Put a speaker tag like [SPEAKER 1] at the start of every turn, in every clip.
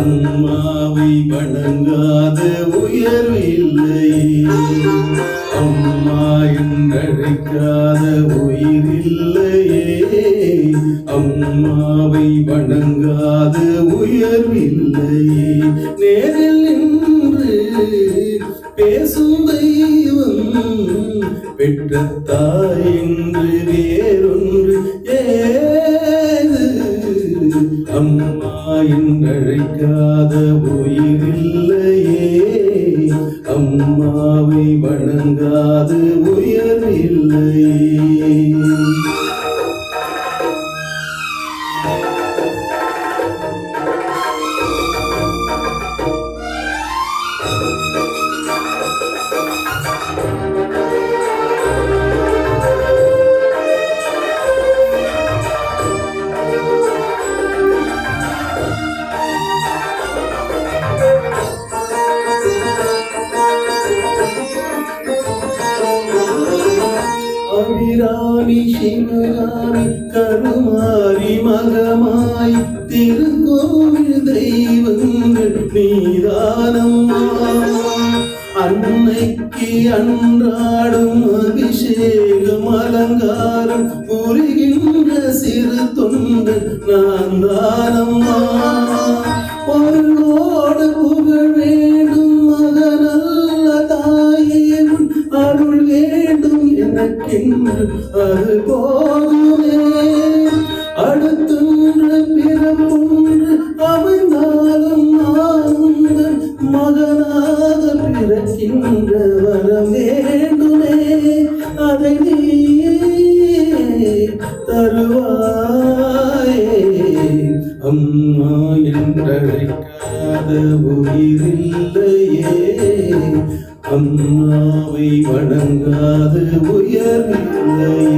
[SPEAKER 1] அம்மாவை வணங்காத உயர்வில்லையே, அம்மா என்றழைக்காத உயிரில்லையே, அம்மாவை வணங்காத உயர்வில்லையே. நேரில் நின்று பேசும் தெய்வம் பெற்ற தாய் என்று வேறொன்று ஏது? அம்மா என்றழைக்காத உயிரில்லையே, அம்மாவை வணங்காத உயர்வில்லையே. அபிராமி சிவகாமி கருமாரி மகமாய் திருக்கோவில் தெய்வங்கள் நீதானம்மா. அன்னைக்கு அன்றாடும் அபிஷேகம் அலங்காரம் புரிகின்ற சிறு தொண்டு நான் தானம்மா. பொருளோடு புகழ் வேண்டும் மகனல்ல தாயே, அருள் வேண்டும் எனக்கென்று அது போதுமே. அடுத்தொன்று பிறப்பொன்று அமைந்தாலும் நான் மகனாக பிறக்கின்ற வரம் வேண்டுமே. அதை நீ தருவாயே. அம்மா என்றழைக்காத உயிரில்லையே, அம்மாவை வணங்காத உயர்வில்லையே.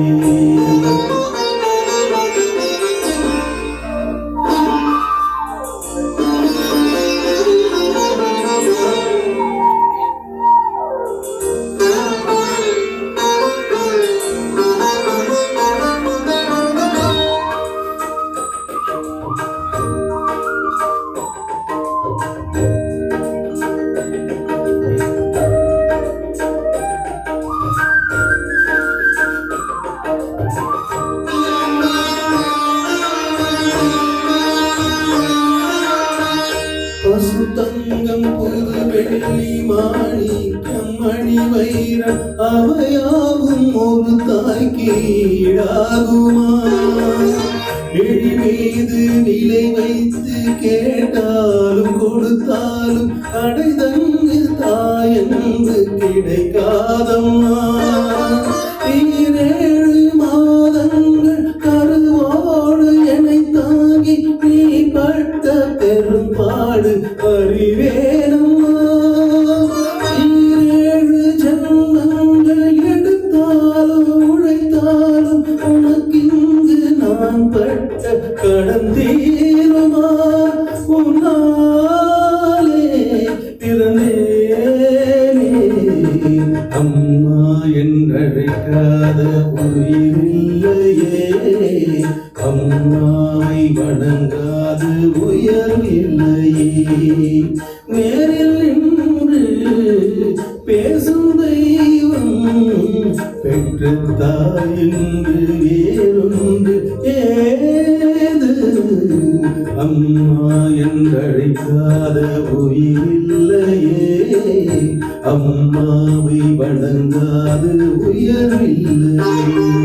[SPEAKER 1] பசுதங்கம் புது வெள்ளி மாணிக்கம் மணி வைரம் அவையாகும் ஒரு தாய்க்கு ஈடாகுமா? எழி மீது நிலை வைத்து கேட்டாலும் கொடுத்தாலும் அடைதங்கு தாயன்பு கிடைக்காதம்மா. 7 மாதங்கள் கருவோடு என்னை தாங்கி நீ பட்ட பெரும்பாடு அறிவேனம்மா. 7 ஜன்மங்கள் எடுத்தாலும் உழைத்தாலும் உனக்கிங்கு நான் பட்ட கடன் தீருமா? உன்னாலே பிறந்தேனே. அம்மா என்றழைக்காத உயிரில்லையே, அம்மாவை வணங்காத உயர்வில்லையே. நேரில் நின்று பேசும் தெய்வம் பெற்ற தாய் என்று வேறொன்று ஏது? அம்மா என்றழைக்காத உயிரில்லையே, அம்மாவை வணங்காத உயர்வில்லையே.